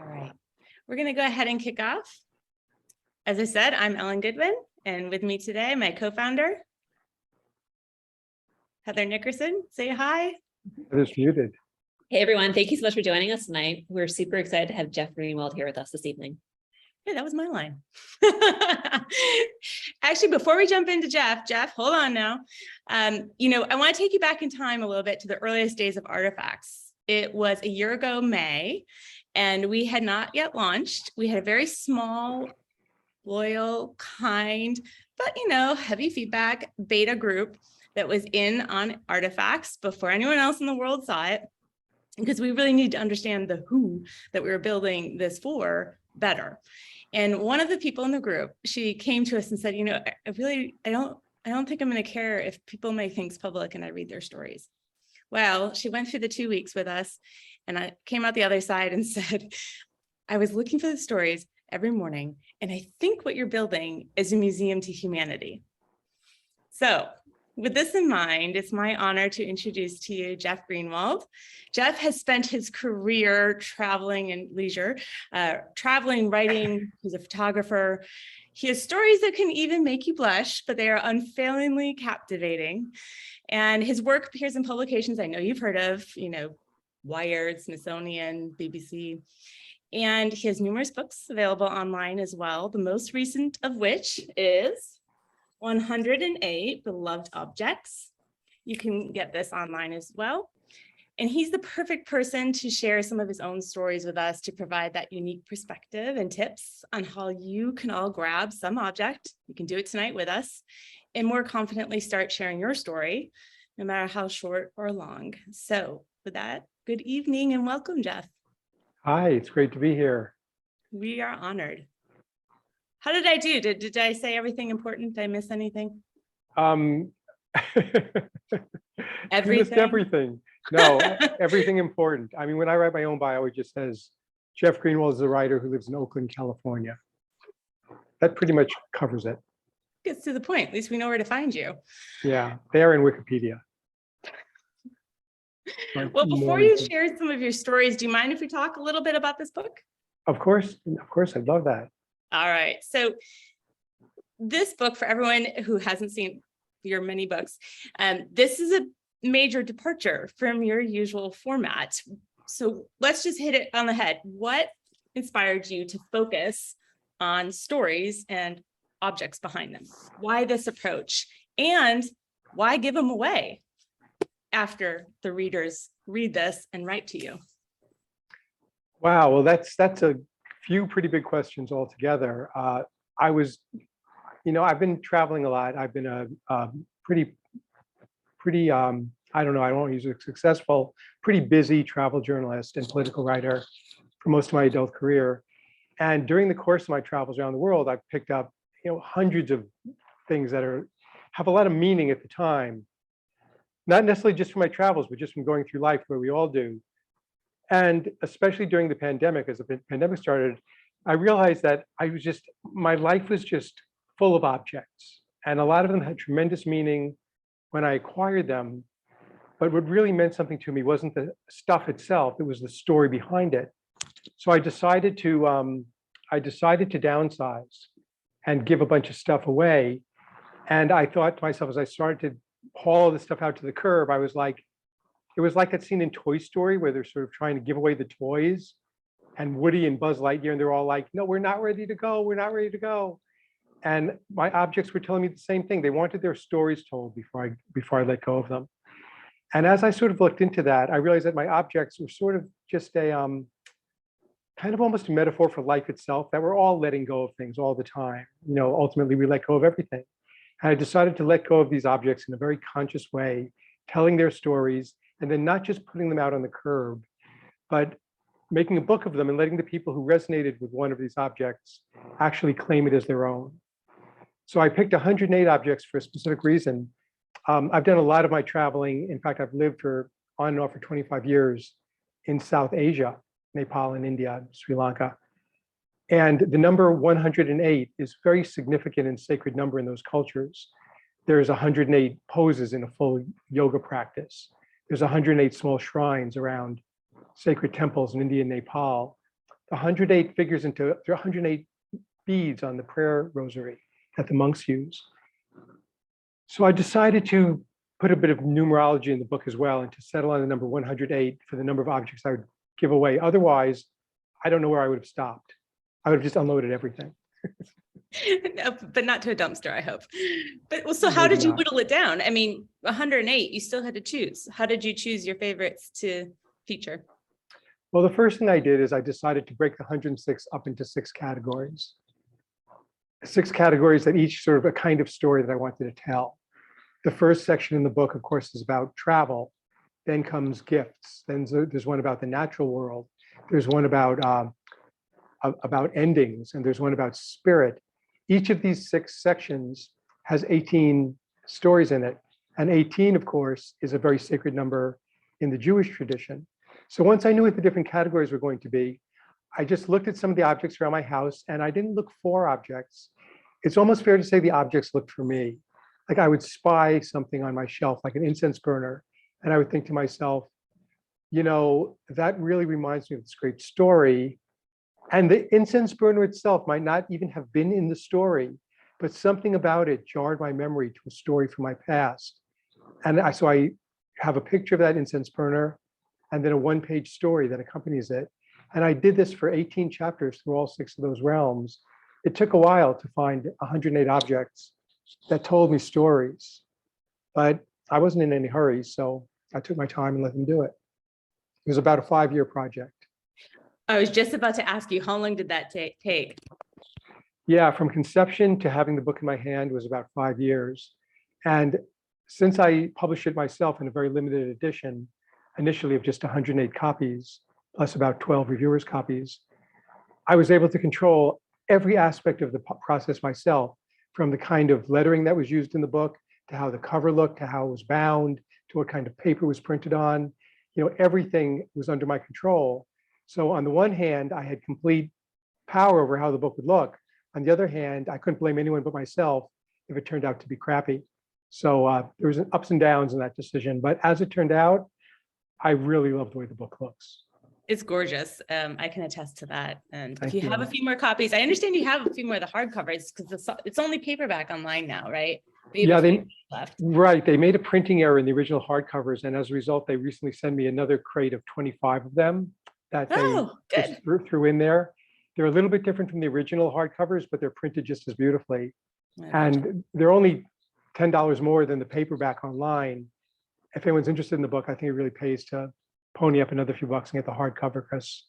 All right, we're going to go ahead and kick off. As I said, I'm Ellen Goodwin, and with me today, my co-founder, Heather Nickerson. Say hi. It's muted. Hey, everyone. Thank you so much for joining us tonight. We're super excited to have Jeff Greenwald here with us this evening. Yeah, that was my line. Actually, before we jump into Jeff, hold on now. I want to take you back in time a little bit to the earliest days of Artifacts. It was a year ago, May, and we had not yet launched. We had a very small, loyal, kind, but heavy feedback beta group that was in on Artifacts before anyone else in the world saw it, because we really need to understand the who that we were building this for better. And one of the people in the group, she came to us and said, I don't think I'm going to care if people make things public and I read their stories. Well, she went through the 2 weeks with us, and I came out the other side and said, I was looking for the stories every morning, and I think what you're building is a museum to humanity. So with this in mind, it's my honor to introduce to you Jeff Greenwald. Jeff has spent his career traveling and leisure, traveling, writing. He's a photographer. He has stories that can even make you blush, but they are unfailingly captivating. And his work appears in publications I know you've heard of, Wired, Smithsonian, BBC. And he has numerous books available online as well, the most recent of which is 108 Beloved Objects. You can get this online as well. And he's the perfect person to share some of his own stories with us to provide that unique perspective and tips on how you can all grab some object. You can do it tonight with us and more confidently start sharing your story, no matter how short or long. So with that, good evening and welcome, Jeff. Hi, it's great to be here. We are honored. How did I do? Did I say everything important? Did I miss anything? Everything. Everything. No, everything important. I mean, when I write my own bio, it just says, Jeff Greenwald is a writer who lives in Oakland, California. That pretty much covers it. Gets to the point. At least we know where to find you. Yeah, they're in Wikipedia. Well, before you share some of your stories, do you mind if we talk a little bit about this book? Of course, I'd love that. All right. So this book, for everyone who hasn't seen your many books, this is a major departure from your usual format. So let's just hit it on the head. What inspired you to focus on stories and objects behind them? Why this approach? And why give them away after the readers read this and write to you? Wow, well, that's a few pretty big questions altogether. I've been traveling a lot. I've been a pretty I don't know, I won't use a successful, pretty busy travel journalist and political writer for most of my adult career. And during the course of my travels around the world, I've picked up, hundreds of things that have a lot of meaning at the time. Not necessarily just from my travels, but just from going through life where we all do. And especially during the pandemic, as the pandemic started, I realized that my life was just full of objects. And a lot of them had tremendous meaning when I acquired them. But what really meant something to me wasn't the stuff itself, it was the story behind it. So I decided to downsize and give a bunch of stuff away. And I thought to myself, as I started to haul all this stuff out to the curb, it was like that scene in Toy Story where they're sort of trying to give away the toys, and Woody and Buzz Lightyear, and they're all like, no, we're not ready to go. We're not ready to go. And my objects were telling me the same thing. They wanted their stories told before I let go of them. And as I sort of looked into that, I realized that my objects were sort of just a kind of almost a metaphor for life itself, that we're all letting go of things all the time. Ultimately, we let go of everything. And I decided to let go of these objects in a very conscious way, telling their stories, and then not just putting them out on the curb, but making a book of them and letting the people who resonated with one of these objects actually claim it as their own. So I picked 108 objects for a specific reason. I've done a lot of my traveling. In fact, I've lived on and off for 25 years in South Asia, Nepal and India, Sri Lanka. And the number 108 is very significant and sacred number in those cultures. There's 108 poses in a full yoga practice. There's 108 small shrines around sacred temples in India and Nepal. 108 figures into, there are 108 beads on the prayer rosary that the monks use. So I decided to put a bit of numerology in the book as well, and to settle on the number 108 for the number of objects I would give away. Otherwise, I don't know where I would have stopped. I would have just unloaded everything. No, but not to a dumpster, I hope. But so how Maybe did you not. whittle it down? I mean, 108, you still had to choose. How did you choose your favorites to feature? Well, the first thing I did is I decided to break the 106 up into 6 categories. 6 categories that each sort of a kind of story that I wanted to tell. The first section in the book, of course, is about travel. Then comes gifts. Then there's one about the natural world. There's one about endings, and there's one about spirit. Each of these 6 sections has 18 stories in it. And 18, of course, is a very sacred number in the Jewish tradition. So once I knew what the different categories were going to be, I just looked at some of the objects around my house, and I didn't look for objects. It's almost fair to say the objects looked for me. Like I would spy something on my shelf, like an incense burner, and I would think to myself, you know, that really reminds me of this great story. And the incense burner itself might not even have been in the story, but something about it jarred my memory to a story from my past. And so I have a picture of that incense burner and then a 1-page story that accompanies it. And I did this for 18 chapters through all 6 of those realms. It took a while to find 108 objects that told me stories, but I wasn't in any hurry, so I took my time and let them do it. It was about a 5-year project. I was just about to ask you, how long did that take? Yeah, from conception to having the book in my hand was about 5 years. And since I published it myself in a very limited edition, initially of just 108 copies, plus about 12 reviewers' copies, I was able to control every aspect of the process myself, from the kind of lettering that was used in the book, to how the cover looked, to how it was bound, to what kind of paper was printed on. You know, everything was under my control. So on the one hand, I had complete power over how the book would look. On the other hand, I couldn't blame anyone but myself if it turned out to be crappy. So there was ups and downs in that decision. But as it turned out, I really loved the way the book looks. It's gorgeous. I can attest to that. And Thank if you you. have a few more copies, I understand you have a few more of the hardcovers because it's only paperback online now, right? Yeah, they left. Right. They made a printing error in the original hardcovers, and as a result, they recently sent me another crate of 25 of them that they Oh, good. just threw in there. They're a little bit different from the original hardcovers, but they're printed just as beautifully. And they're only $10 more than the paperback online. If anyone's interested in the book, I think it really pays to pony up another few bucks and get the hardcover because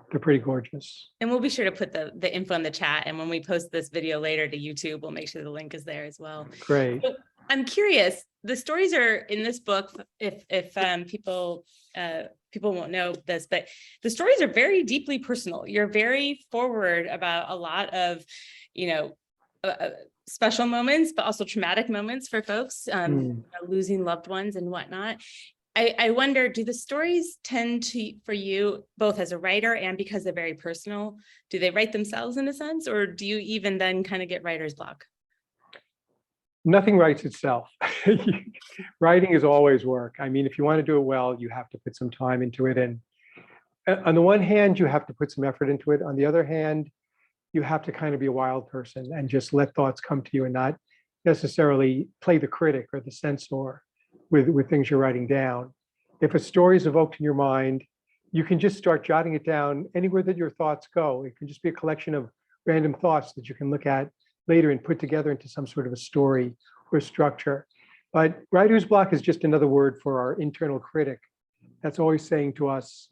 they're pretty gorgeous. And we'll be sure to put the info in the chat. And when we post this video later to YouTube, we'll make sure the link is there as well. Great. So I'm curious, the stories are in this book, if people won't know this, but the stories are very deeply personal. You're very forward about a lot of, special moments, but also traumatic moments for folks, losing loved ones and whatnot. I wonder, do the stories tend to, for you, both as a writer and because they're very personal, do they write themselves in a sense, or do you even then kind of get writer's block? Nothing writes itself. Writing is always work. I mean, if you want to do it well, you have to put some time into it. And on the one hand, you have to put some effort into it. On the other hand, you have to kind of be a wild person and just let thoughts come to you and not necessarily play the critic or the censor with things you're writing down. If a story is evoked in your mind, you can just start jotting it down anywhere that your thoughts go. It can just be a collection of random thoughts that you can look at later and put together into some sort of a story or structure. But writer's block is just another word for our internal critic that's always saying to us,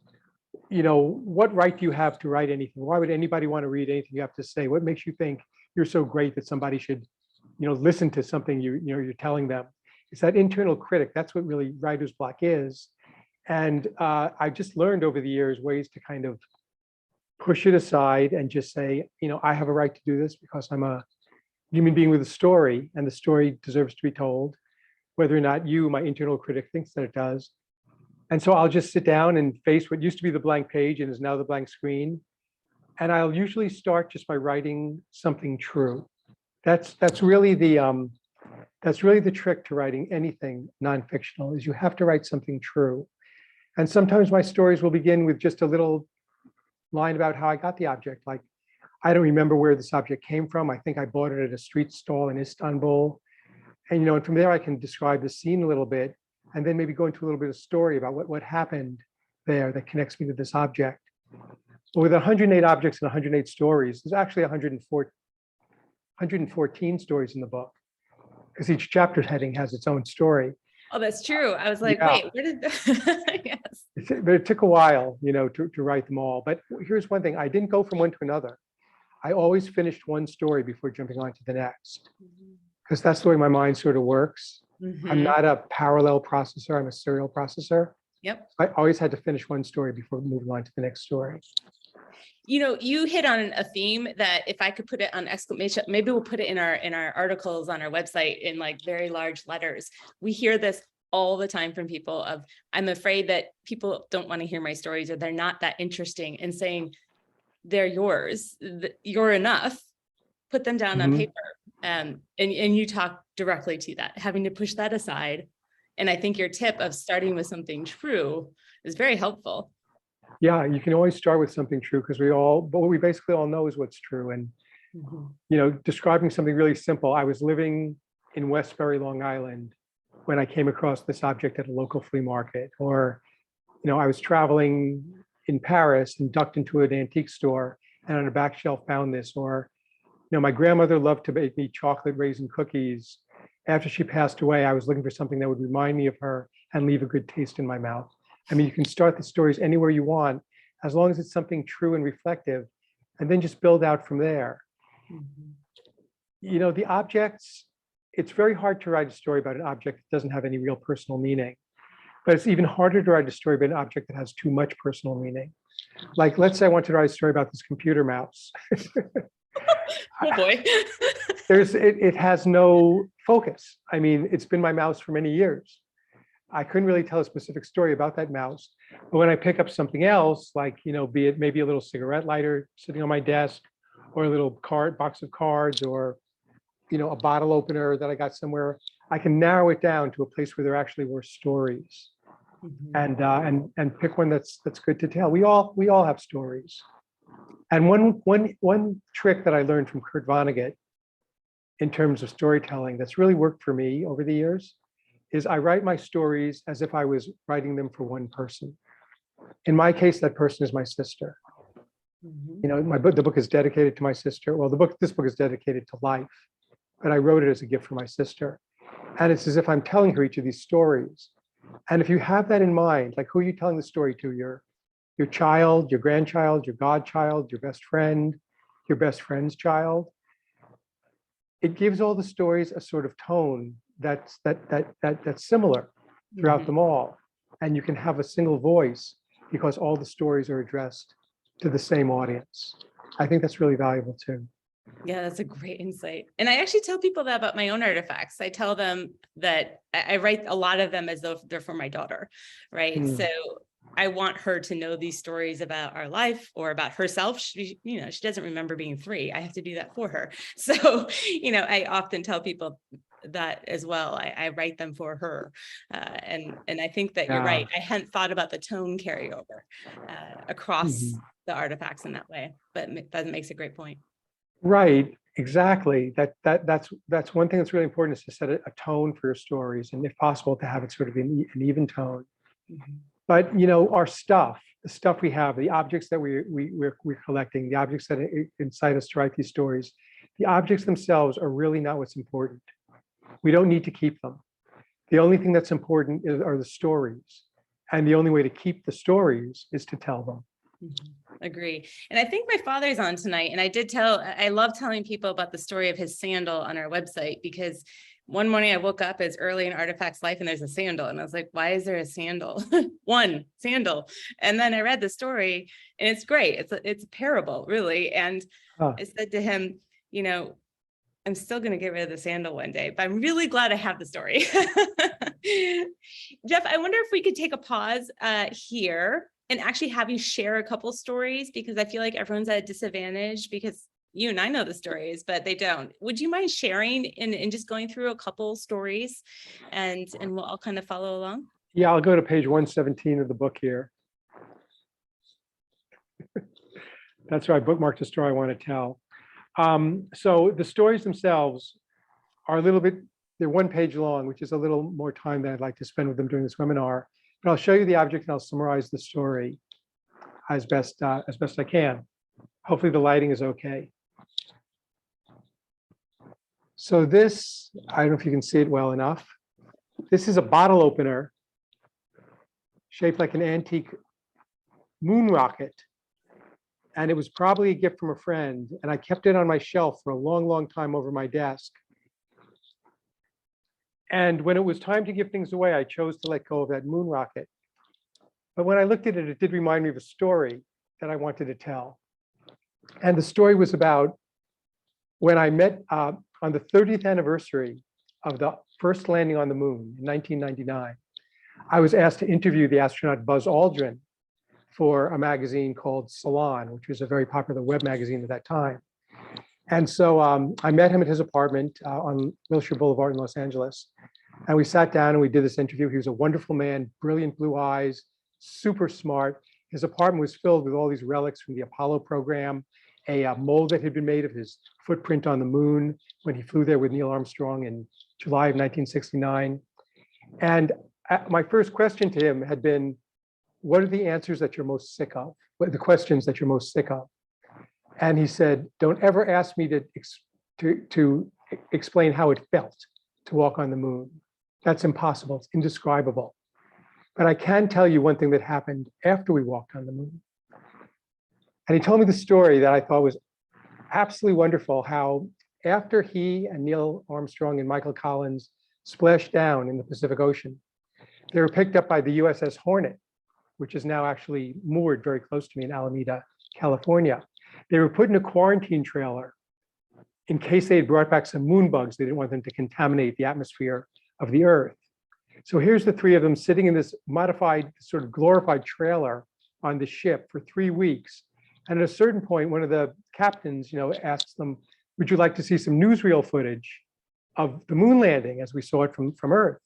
what right do you have to write anything? Why would anybody want to read anything you have to say? What makes you think you're so great that somebody should, listen to something you're telling them? It's that internal critic. That's what really writer's block is. And I just learned over the years ways to kind of push it aside and just say, I have a right to do this because I'm a human being with a story, and the story deserves to be told, whether or not you, my internal critic, thinks that it does. And so I'll just sit down and face what used to be the blank page and is now the blank screen. And I'll usually start just by writing something true. That's really the trick to writing anything non-fictional, is you have to write something true. And sometimes my stories will begin with just a little line about how I got the object. Like, I don't remember where this object came from. I think I bought it at a street stall in Istanbul. And, and from there I can describe the scene a little bit, and then maybe go into a little bit of story about what happened there that connects me to this object. But with 108 objects and 108 stories, there's actually 114 stories in the book, because each chapter heading has its own story. Oh, that's true. I was like, Yeah. wait, where did yes. But it took a while, to write them all. But here's one thing, I didn't go from one to another. I always finished one story before jumping on to the next, because that's the way my mind sort of works. I'm Mhm. not a parallel processor, I'm a serial processor. Yep. I always had to finish one story before moving on to the next story. You hit on a theme that if I could put it on exclamation, maybe we'll put it in our articles on our website in like very large letters. We hear this all the time from people of, I'm afraid that people don't want to hear my stories, or they're not that interesting, and saying they're yours, you're enough, put them down on Mhm. paper. And you talk directly to that, having to push that aside. And I think your tip of starting with something true is very helpful. Yeah, you can always start with something true, because what we basically all know is what's true. And, describing something really simple. I was living in Westbury, Long Island, when I came across this object at a local flea market. Or, I was traveling in Paris and ducked into an antique store, and on a back shelf found this. Or, my grandmother loved to bake me chocolate raisin cookies. After she passed away, I was looking for something that would remind me of her and leave a good taste in my mouth. I mean, you can start the stories anywhere you want, as long as it's something true and reflective, and then just build out from there. The objects, it's very hard to write a story about an object that doesn't have any real personal meaning. But it's even harder to write a story about an object that has too much personal meaning. Like, let's say I want to write a story about this computer mouse. Oh boy. It has no focus. I mean, it's been my mouse for many years. I couldn't really tell a specific story about that mouse. But when I pick up something else, like, be it maybe a little cigarette lighter sitting on my desk, or a little box of cards, or, a bottle opener that I got somewhere, I can narrow it down to a place where there actually were stories, and pick one that's good to tell. We all have stories. And one trick that I learned from Kurt Vonnegut in terms of storytelling that's really worked for me over the years is I write my stories as if I was writing them for one person. In my case, that person is my sister. The book is dedicated to my sister. Well, this book is dedicated to life, but I wrote it as a gift for my sister. And it's as if I'm telling her each of these stories. And if you have that in mind, like, who are you telling the story to? Your child, your grandchild, your godchild, your best friend, your best friend's child. It gives all the stories a sort of tone that's similar throughout them all. And you can have a single voice because all the stories are addressed to the same audience. I think that's really valuable too. Yeah, that's a great insight. And I actually tell people that about my own artifacts. I tell them that I write a lot of them as though they're for my daughter, right? So I want her to know these stories about our life or about herself. She doesn't remember being 3. I have to do that for her. So, I often tell people that as well. I write them for her. And I think that you're right. I hadn't thought about the tone carryover across the artifacts in that way, but that makes a great point. Right, exactly. That's one thing that's really important, is to set a tone for your stories, and if possible, to have it sort of an even tone. But our stuff, the stuff we have, the objects that we're collecting, the objects that incite us to write these stories, the objects themselves are really not what's important. We don't need to keep them. The only thing that's important are the stories, and the only way to keep the stories is to tell them. Agree. And I think my father's on tonight. And I love telling people about the story of his sandal on our website, because one morning I woke up as early in Artifacts life and there's a sandal. And I was like, why is there a sandal? One sandal. And then I read the story and it's great. It's a parable, really. And I said to him, I'm still going to get rid of the sandal one day, but I'm really glad I have the story. Jeff, I wonder if we could take a pause here and actually have you share a couple stories, because I feel like everyone's at a disadvantage because you and I know the stories, but they don't. Would you mind sharing and just going through a couple stories and we'll all kind of follow along? Yeah, I'll go to page 117 of the book here. That's right. I bookmarked the story I want to tell. So the stories themselves are a little bit, they're 1 page long, which is a little more time than I'd like to spend with them during this webinar. But I'll show you the object and I'll summarize the story as best I can. Hopefully the lighting is okay. So this, I don't know if you can see it well enough. This is a bottle opener shaped like an antique moon rocket. And it was probably a gift from a friend. And I kept it on my shelf for a long, long time over my desk. And when it was time to give things away, I chose to let go of that moon rocket. But when I looked at it, it did remind me of a story that I wanted to tell. And the story was about when I met on the 30th anniversary of the first landing on the moon in 1999. I was asked to interview the astronaut Buzz Aldrin for a magazine called Salon, which was a very popular web magazine at that time. And so I met him at his apartment on Wilshire Boulevard in Los Angeles. And we sat down and we did this interview. He was a wonderful man, brilliant blue eyes, super smart. His apartment was filled with all these relics from the Apollo program, a mold that had been made of his footprint on the moon when he flew there with Neil Armstrong in July of 1969. And my first question to him had been, what are the answers that you're most sick of? What are the questions that you're most sick of? And he said, don't ever ask me to explain how it felt to walk on the moon. That's impossible, it's indescribable. But I can tell you one thing that happened after we walked on the moon. And he told me the story that I thought was absolutely wonderful, how after he and Neil Armstrong and Michael Collins splashed down in the Pacific Ocean, they were picked up by the USS Hornet, which is now actually moored very close to me in Alameda, California. They were put in a quarantine trailer in case they had brought back some moon bugs. They didn't want them to contaminate the atmosphere of the Earth. So here's the three of them sitting in this modified, sort of glorified trailer on the ship for 3 weeks. And at a certain point, one of the captains, asks them, would you like to see some newsreel footage of the moon landing as we saw it from Earth?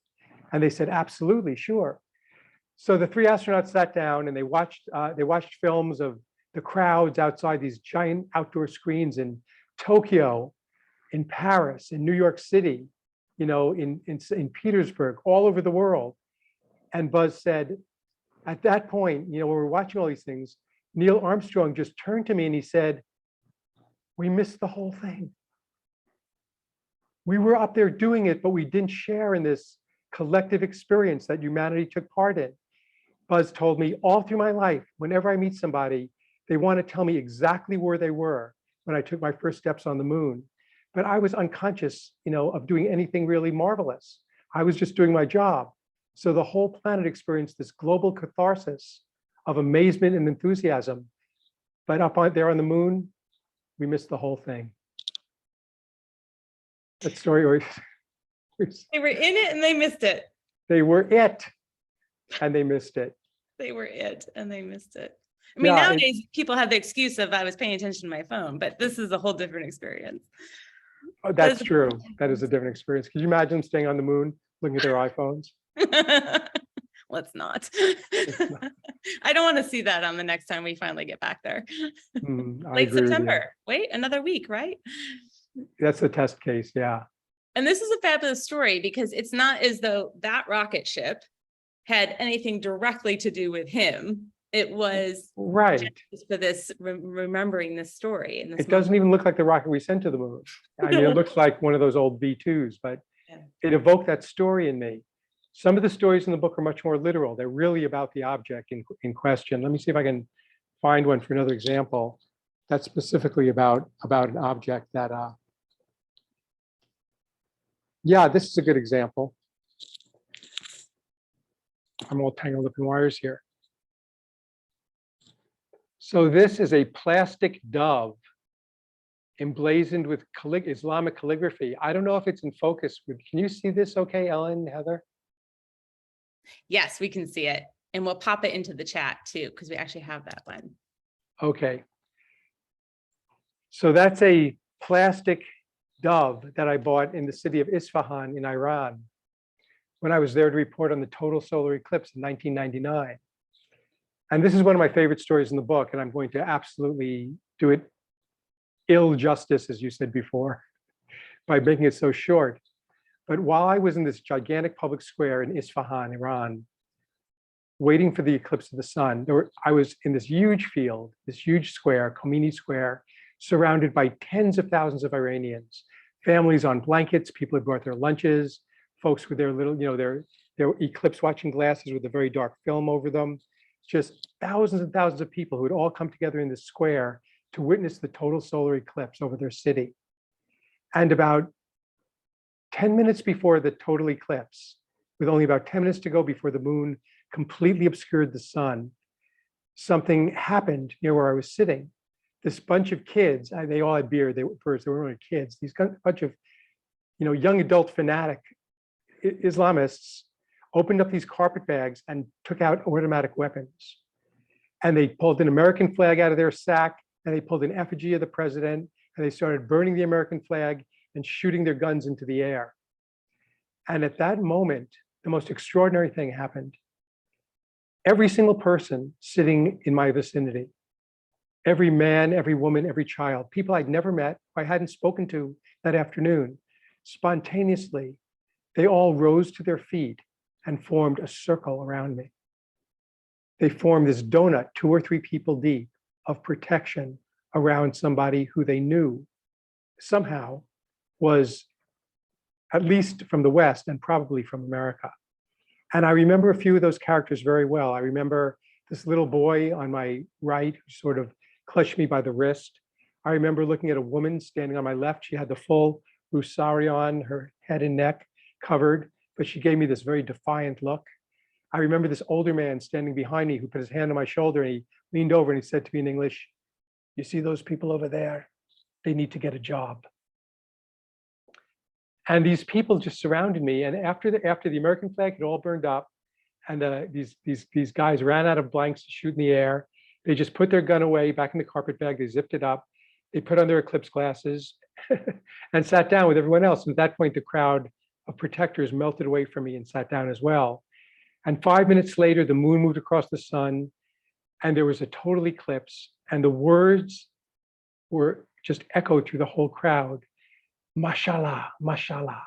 And they said, absolutely, sure. So the 3 astronauts sat down and they watched films of the crowds outside these giant outdoor screens in Tokyo, in Paris, in New York City, in Petersburg, all over the world. And Buzz said, at that point, when we're watching all these things, Neil Armstrong just turned to me and he said, we missed the whole thing. We were up there doing it, but we didn't share in this collective experience that humanity took part in. Buzz told me all through my life, whenever I meet somebody, they want to tell me exactly where they were when I took my first steps on the moon. But I was unconscious, of doing anything really marvelous. I was just doing my job. So the whole planet experienced this global catharsis of amazement and enthusiasm. But up there on the moon, we missed the whole thing. That story. They were in it and they missed it. They were it and they missed it. They were it and they missed it. I mean, nowadays people have the excuse of I was paying attention to my phone, but this is a whole different experience. Oh, that's true. That is a different experience. Could you imagine staying on the moon, looking at their iPhones? Let's not. I don't want to see that on the next time we finally get back there. Late September. Wait, another week, right? That's the test case, yeah. And this is a fabulous story because it's not as though that rocket ship had anything directly to do with him. It was right for this remembering this story. And it doesn't even look like the rocket we sent to the moon. I mean, it looks like one of those old V2s, but it evoked that story in me. Some of the stories in the book are much more literal. They're really about the object in question. Let me see if I can find one for another example that's specifically about an object that, yeah, this is a good example. I'm all tangled up in wires here. So this is a plastic dove emblazoned with Islamic calligraphy. I don't know if it's in focus. Can you see this okay, Ellen, Heather? Yes, we can see it. And we'll pop it into the chat too, because we actually have that one. Okay. So that's a plastic dove that I bought in the city of Isfahan in Iran when I was there to report on the total solar eclipse in 1999. And this is one of my favorite stories in the book, and I'm going to absolutely do it ill justice, as you said before, by making it so short. But while I was in this gigantic public square in Isfahan, Iran, waiting for the eclipse of the sun, I was in this huge field, this huge square, Khomeini Square, surrounded by tens of thousands of Iranians, families on blankets, people had brought their lunches, folks with their little, their eclipse watching glasses with a very dark film over them, just thousands and thousands of people who had all come together in this square to witness the total solar eclipse over their city. And about 10 minutes before the total eclipse, with only about 10 minutes to go before the moon completely obscured the sun, something happened near where I was sitting. This bunch of kids, they all had beard, they weren't really kids, these bunch of young adult fanatic Islamists opened up these carpet bags and took out automatic weapons. And they pulled an American flag out of their sack, and they pulled an effigy of the president, and they started burning the American flag and shooting their guns into the air. And at that moment, the most extraordinary thing happened. Every single person sitting in my vicinity, every man, every woman, every child, people I'd never met, I hadn't spoken to that afternoon, spontaneously, they all rose to their feet and formed a circle around me. They formed this donut, 2 or 3 people deep, of protection around somebody who they knew somehow was at least from the West and probably from America. And I remember a few of those characters very well. I remember this little boy on my right who sort of clutched me by the wrist. I remember looking at a woman standing on my left. She had the full rosario on, her head and neck covered, but she gave me this very defiant look. I remember this older man standing behind me who put his hand on my shoulder, and he leaned over and he said to me in English, "You see those people over there? They need to get a job." And these people just surrounded me. And after the American flag had all burned up, and these guys ran out of blanks to shoot in the air, they just put their gun away back in the carpet bag. They zipped it up. They put on their eclipse glasses and sat down with everyone else. And at that point, the crowd of protectors melted away from me and sat down as well. And 5 minutes later, the moon moved across the sun, and there was a total eclipse. And the words were just echoed through the whole crowd. Mashallah, mashallah,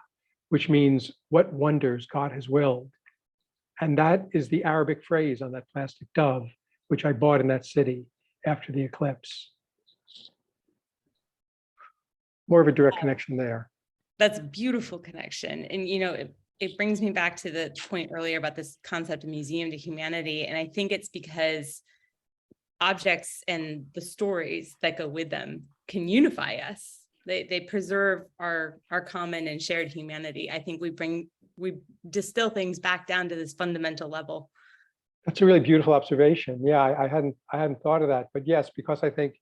which means what wonders God has willed. And that is the Arabic phrase on that plastic dove, which I bought in that city after the eclipse. More of a direct connection there. That's a beautiful connection. And, it brings me back to the point earlier about this concept of museum to humanity. And I think it's because objects and the stories that go with them can unify us. They preserve our common and shared humanity. I think we distill things back down to this fundamental level. That's a really beautiful observation. Yeah, I hadn't thought of that. But yes, because I think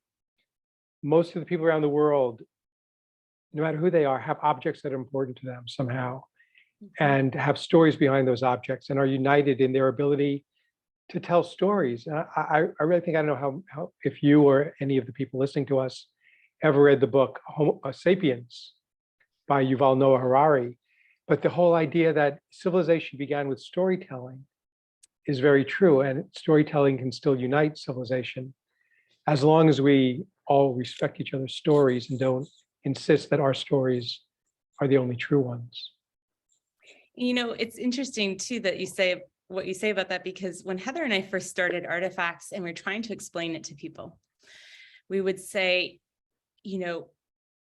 most of the people around the world, no matter who they are, have objects that are important to them somehow, and have stories behind those objects, and are united in their ability to tell stories. And I really think, I don't know how if you or any of the people listening to us ever read the book Homo Sapiens by Yuval Noah Harari, but the whole idea that civilization began with storytelling is very true, and storytelling can still unite civilization as long as we all respect each other's stories and don't insist that our stories are the only true ones. It's interesting too that you say what you say about that, because when Heather and I first started Artifacts and we're trying to explain it to people, we would say,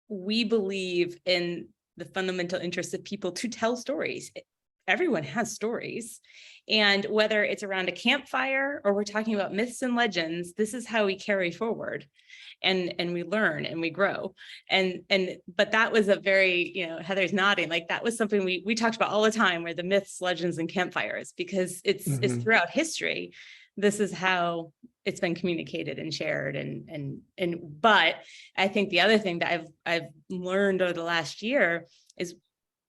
we believe in the fundamental interest of people to tell stories. Everyone has stories. And whether it's around a campfire or we're talking about myths and legends, this is how we carry forward and we learn and we grow. But that was a very, Heather's nodding, like that was something we talked about all the time, where the myths, legends, and campfires, because it's throughout history. This is how it's been communicated and shared. But I think the other thing that I've learned over the last year is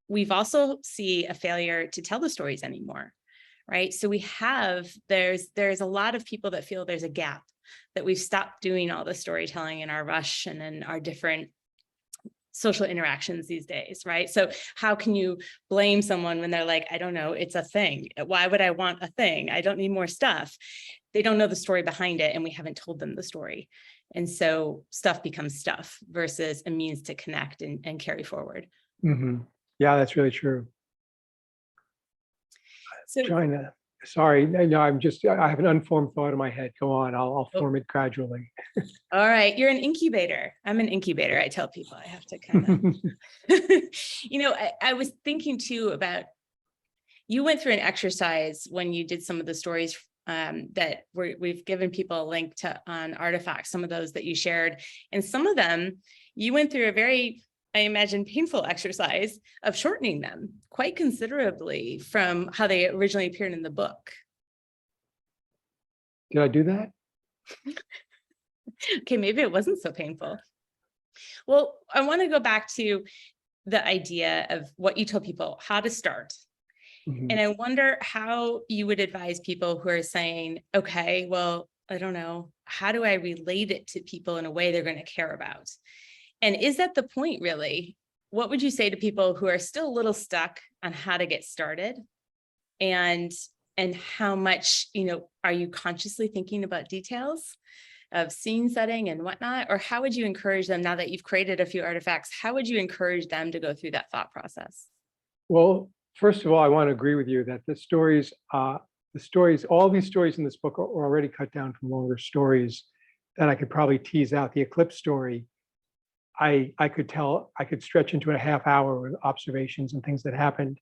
we've also see a failure to tell the stories anymore, right? So there's a lot of people that feel there's a gap, that we've stopped doing all the storytelling in our rush and in our different social interactions these days, right? So how can you blame someone when they're like, I don't know, it's a thing. Why would I want a thing? I don't need more stuff. They don't know the story behind it, and we haven't told them the story. And so stuff becomes stuff versus a means to connect and carry forward. Yeah, that's really true. So Sorry, no, I have an unformed thought in my head. Go on, I'll form it gradually. all right, you're an incubator. I'm an incubator. I tell people I have to kind of, I was thinking too about, you went through an exercise when you did some of the stories that we've given people a link to on Artifacts, some of those that you shared, and some of them you went through a very, I imagine, painful exercise of shortening them quite considerably from how they originally appeared in the book. Did I do that? Okay, maybe it wasn't so painful. Well, I want to go back to the idea of what you told people, how to start. And I wonder how you would advise people who are saying, okay, well, I don't know, how do I relate it to people in a way they're going to care about? And is that the point, really? What would you say to people who are still a little stuck on how to get started? And how much, are you consciously thinking about details of scene setting and whatnot? Or how would you encourage them, now that you've created a few artifacts, how would you encourage them to go through that thought process? Well, first of all, I want to agree with you that the stories, all these stories in this book are already cut down from longer stories that I could probably tease out. The eclipse story, I could stretch into a half hour with observations and things that happened.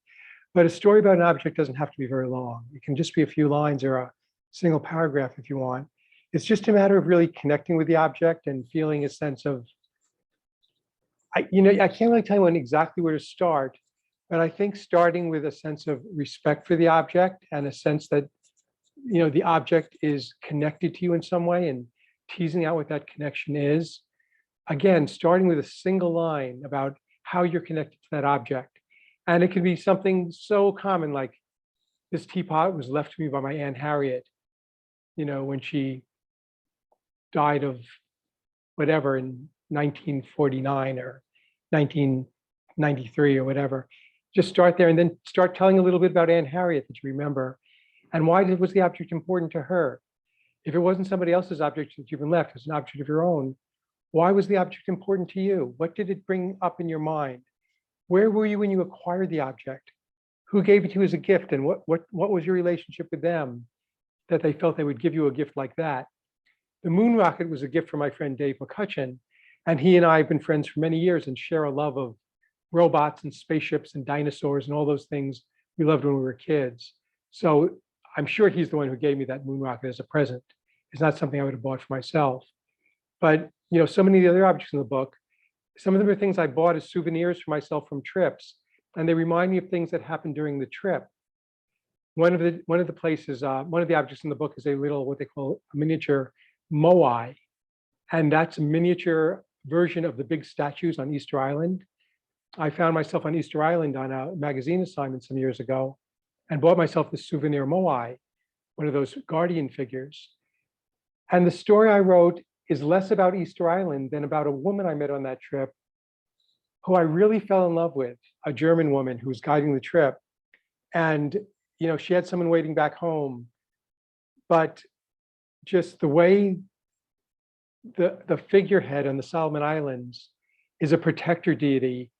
But a story about an object doesn't have to be very long. It can just be a few lines or a single paragraph if you want. It's just a matter of really connecting with the object and feeling a sense of, I can't really tell you exactly where to start, but I think starting with a sense of respect for the object and a sense that, the object is connected to you in some way, and teasing out what that connection is. Again, starting with a single line about how you're connected to that object. And it can be something so common, like, this teapot was left to me by my Aunt Harriet, when she died of whatever in 1949 or 1993 or whatever. Just start there and then start telling a little bit about Aunt Harriet that you remember. And why was the object important to her? If it wasn't somebody else's object that you've been left, it's an object of your own. Why was the object important to you? What did it bring up in your mind? Where were you when you acquired the object? Who gave it to you as a gift? And what was your relationship with them that they felt they would give you a gift like that? The moon rocket was a gift from my friend Dave McCutcheon. And he and I have been friends for many years and share a love of robots and spaceships and dinosaurs and all those things we loved when we were kids. So I'm sure he's the one who gave me that moon rocket as a present. It's not something I would have bought for myself. But so many of the other objects in the book, some of them are things I bought as souvenirs for myself from trips, and they remind me of things that happened during the trip. One of the objects in the book is a little, what they call a miniature moai, and that's a miniature version of the big statues on Easter Island. I found myself on Easter Island on a magazine assignment some years ago and bought myself this souvenir moai, one of those guardian figures. And the story I wrote is less about Easter Island than about a woman I met on that trip who I really fell in love with, a German woman who was guiding the trip. And, she had someone waiting back home, but just the way the figurehead on the Solomon Islands is a protector deity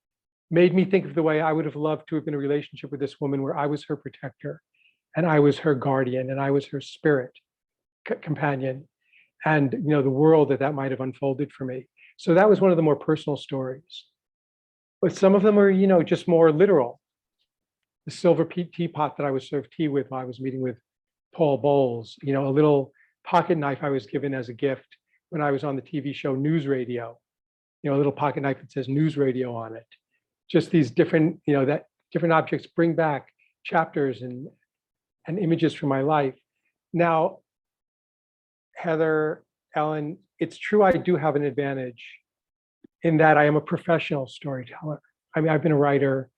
made me think of the way I would have loved to have been in a relationship with this woman where I was her protector and I was her guardian and I was her spirit companion, and the world that might have unfolded for me. So that was one of the more personal stories. But some of them are, just more literal. The silver teapot that I was served tea with while I was meeting with Paul Bowles, a little pocket knife I was given as a gift when I was on the TV show News Radio, a little pocket knife that says News Radio on it. Just these different, that different objects bring back chapters and images from my life. Now, Heather, Ellen, it's true I do have an advantage in that I am a professional storyteller. I mean, I've been a writer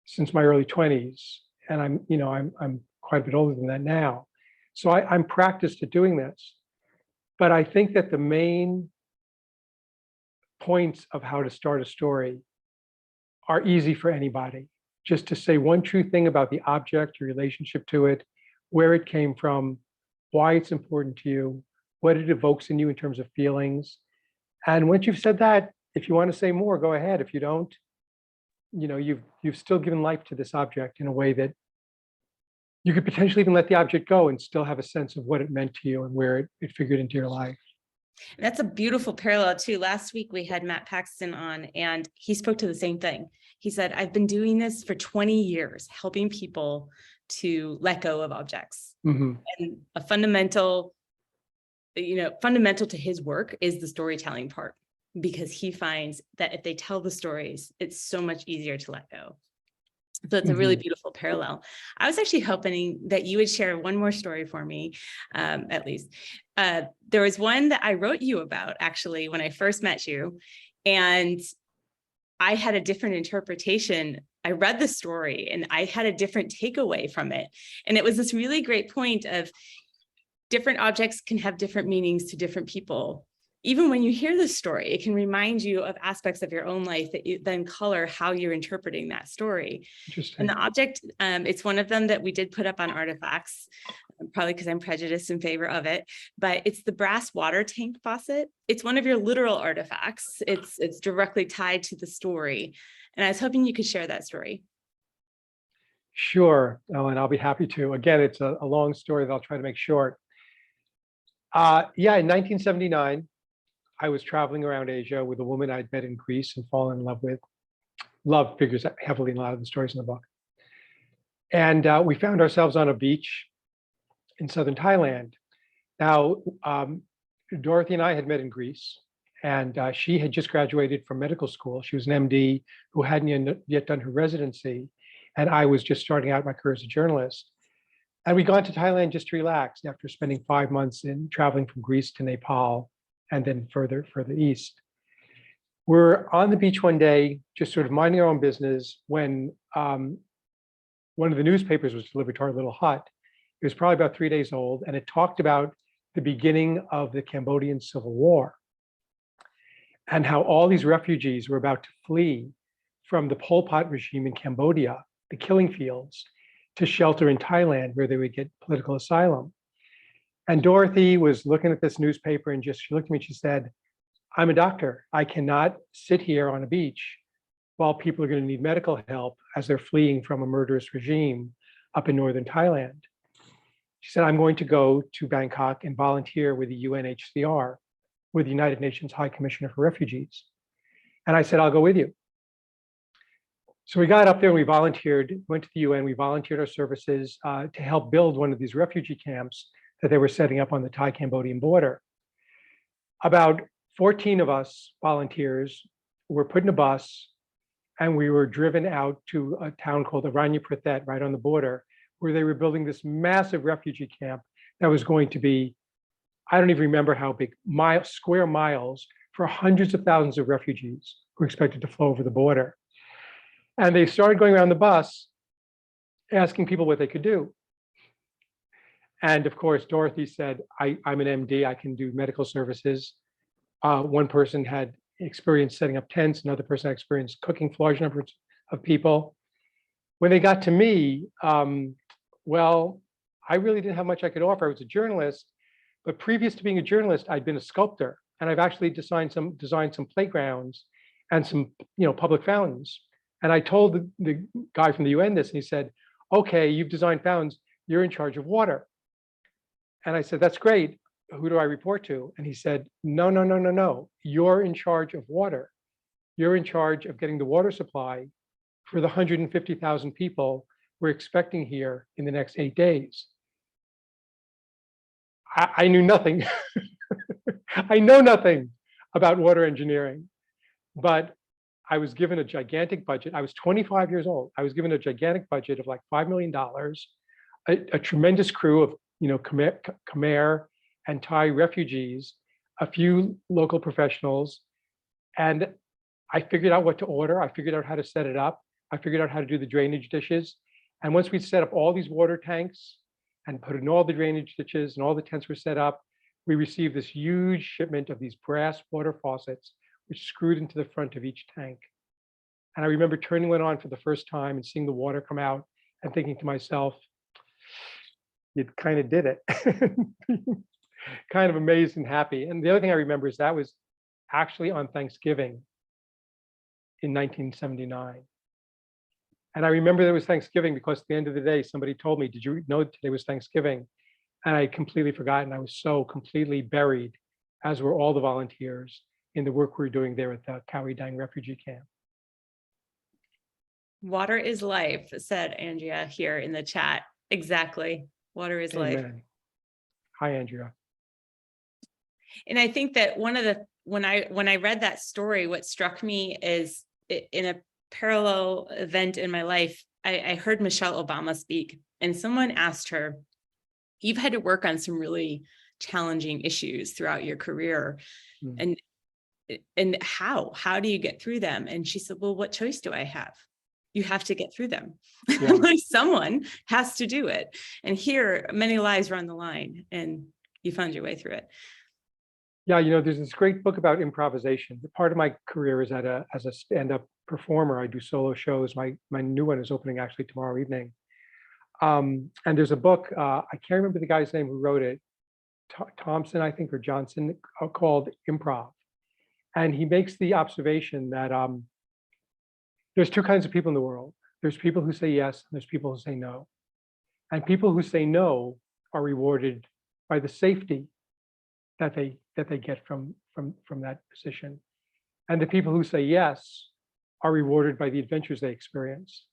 since my early 20s, and I'm quite a bit older than that now. So I'm practiced at doing this. But I think that the main points of how to start a story are easy for anybody. Just to say one true thing about the object, your relationship to it, where it came from, why it's important to you, what it evokes in you in terms of feelings, And once you've said that, if you want to say more, go ahead. If you don't, you've still given life to this object in a way that you could potentially even let the object go and still have a sense of what it meant to you and where it figured into your life. That's a beautiful parallel too. Last week we had Matt Paxton on, and he spoke to the same thing. He said, I've been doing this for 20 years, helping people to let go of objects. Mhm. And a fundamental to his work is the storytelling part, because he finds that if they tell the stories, it's so much easier to let go. So it's a really beautiful parallel. I was actually hoping that you would share one more story for me, at least. There was one that I wrote you about, actually, when I first met you, and I had a different interpretation. I read the story and I had a different takeaway from it. And it was this really great point of different objects can have different meanings to different people. Even when you hear the story, it can remind you of aspects of your own life that you then color how you're interpreting that story. Interesting. And the object, it's one of them that we did put up on Artifacts, probably because I'm prejudiced in favor of it, but it's the brass water tank faucet. It's one of your literal artifacts. It's directly tied to the story. And I was hoping you could share that story. Sure, Ellen, I'll be happy to. Again, it's a long story that I'll try to make short. Yeah, in 1979, I was traveling around Asia with a woman I'd met in Greece and fallen in love with. Love figures heavily in a lot of the stories in the book. And we found ourselves on a beach in southern Thailand. Now, Dorothy and I had met in Greece, and she had just graduated from medical school. She was an MD who hadn't yet done her residency, and I was just starting out my career as a journalist. And we got to Thailand just to relax after spending 5 months in traveling from Greece to Nepal and then further east. We're on the beach one day, just sort of minding our own business, when one of the newspapers was delivered to our little hut. It was probably about 3 days old, and it talked about the beginning of the Cambodian Civil War and how all these refugees were about to flee from the Pol Pot regime in Cambodia, the killing fields, to shelter in Thailand where they would get political asylum. And Dorothy was looking at this newspaper and she looked at me and she said, I'm a doctor. I cannot sit here on a beach while people are going to need medical help as they're fleeing from a murderous regime up in northern Thailand. She said, I'm going to go to Bangkok and volunteer with the UNHCR, with the United Nations High Commissioner for Refugees. And I said, I'll go with you. So we got up there and we volunteered, went to the UN, we volunteered our services to help build one of these refugee camps that they were setting up on the Thai-Cambodian border. About 14 of us volunteers were put in a bus and we were driven out to a town called Aranyaprathet, right on the border, where they were building this massive refugee camp that was going to be, I don't even remember how big, square miles for hundreds of thousands of refugees who were expected to flow over the border. And they started going around the bus asking people what they could do. And of course, Dorothy said, I'm an MD, I can do medical services. One person had experience setting up tents, another person had experience cooking for large numbers of people. When they got to me, well, I really didn't have much I could offer. I was a journalist, but previous to being a journalist, I'd been a sculptor, and I've actually designed some playgrounds and some public fountains. And I told the guy from the UN this, and he said, okay, you've designed fountains, you're in charge of water. And I said, that's great. Who do I report to? And he said, no. You're in charge of water. You're in charge of getting the water supply for the 150,000 people we're expecting here in the next 8 days. I knew nothing. I know nothing about water engineering, but I was given a gigantic budget. I was 25 years old. I was given a gigantic budget of like $5 million, a tremendous crew of Khmer and Thai refugees, a few local professionals, and I figured out what to order. I figured out how to set it up. I figured out how to do the drainage dishes. And once we set up all these water tanks and put in all the drainage ditches and all the tents were set up, we received this huge shipment of these brass water faucets, which screwed into the front of each tank. And I remember turning one on for the first time and seeing the water come out and thinking to myself, you kind of did it. Kind of amazed and happy. And the other thing I remember is that was actually on Thanksgiving in 1979. And I remember there was Thanksgiving because at the end of the day, somebody told me, did you know today was Thanksgiving? And I had completely forgotten. I was so completely buried, as were all the volunteers, in the work we were doing there at the Khao Dang refugee camp. Water is life, said Andrea here in the chat. Exactly. Water is life. Amen. Hi, Andrea. And I think that one of the, when I read that story, what struck me is in a parallel event in my life, I heard Michelle Obama speak, and someone asked her, you've had to work on some really challenging issues throughout your career. And how do you get through them? And she said, well, what choice do I have? You have to get through them. Yeah. Like someone has to do it. And here, many lives were on the line, and you found your way through it. Yeah, you know, there's this great book about improvisation. Part of my career is as a stand-up performer. I do solo shows. My new one is opening actually tomorrow evening. And there's a book, I can't remember the guy's name who wrote it, Thompson, I think, or Johnson, called Improv. And he makes the observation that there's two kinds of people in the world. There's people who say yes, and there's people who say no. And people who say no are rewarded by the safety that they get from that position. And the people who say yes are rewarded by the adventures they experience.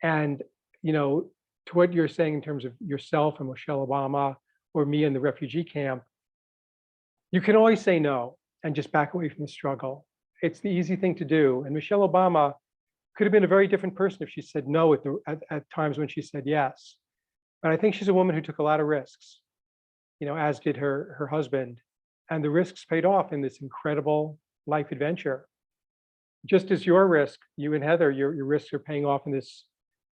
And, you know, to what you're saying in terms of yourself and Michelle Obama or me in the refugee camp, you can always say no and just back away from the struggle. It's the easy thing to do. And Michelle Obama could have been a very different person if she said no at times when she said yes. But I think she's a woman who took a lot of risks, you know, as did her husband. And the risks paid off in this incredible life adventure. Just as your risk, you and Heather, your risks are paying off in this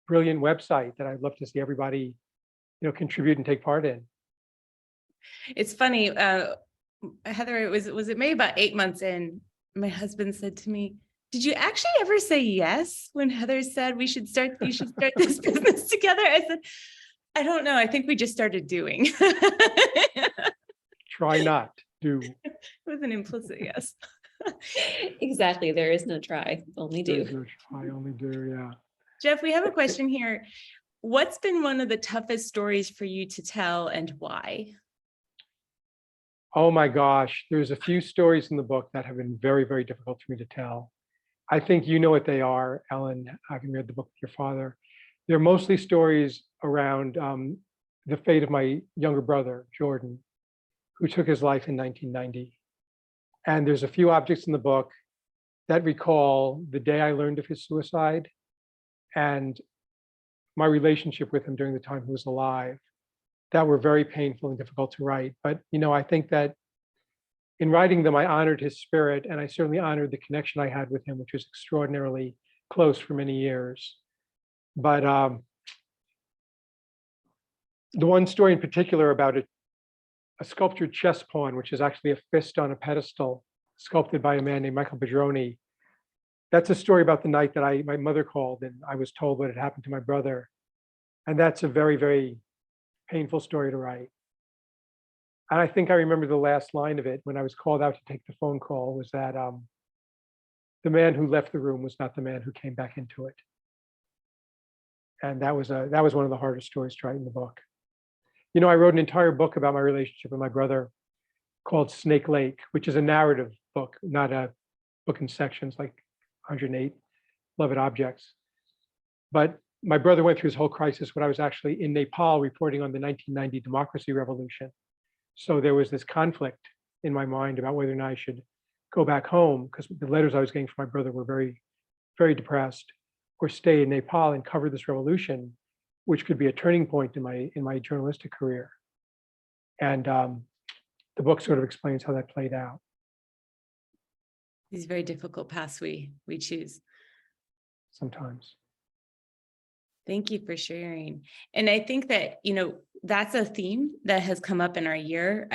brilliant website that I'd love to see everybody, you know, contribute and take part in. It's funny, Heather, it was it maybe about 8 months in, my husband said to me, did you actually ever say yes when Heather said you should start this business together? I said, I don't know. I think we just started doing. Try not, do. It was an implicit yes. Exactly. There is no try, only do. There's no try, only do, yeah. Jeff, we have a question here. What's been one of the toughest stories for you to tell, and why? Oh my gosh, there's a few stories in the book that have been very, very difficult for me to tell. I think you know what they are, Ellen, having read the book with your father. They're mostly stories around the fate of my younger brother, Jordan, who took his life in 1990. And there's a few objects in the book that recall the day I learned of his suicide and my relationship with him during the time he was alive, that were very painful and difficult to write. But, you know, I think that in writing them, I honored his spirit, and I certainly honored the connection I had with him, which was extraordinarily close for many years. But the one story in particular about a sculptured chess pawn, which is actually a fist on a pedestal, sculpted by a man named Michael Pedroni. That's a story about the night that my mother called, and I was told what had happened to my brother. And that's a very, very painful story to write. And I think I remember the last line of it when I was called out to take the phone call was that the man who left the room was not the man who came back into it. And that was one of the hardest stories to write in the book. You know, I wrote an entire book about my relationship with my brother called Snake Lake, which is a narrative book, not a book in sections like 108 Beloved Objects. But my brother went through his whole crisis when I was actually in Nepal reporting on the 1990 democracy revolution. So there was this conflict in my mind about whether or not I should go back home, because the letters I was getting from my brother were very, very depressed, or stay in Nepal and cover this revolution, which could be a turning point in my journalistic career. And the book sort of explains how that played out. These very difficult paths we choose. Sometimes. Thank you for sharing. And I think that, you know, that's a theme that has come up in our year.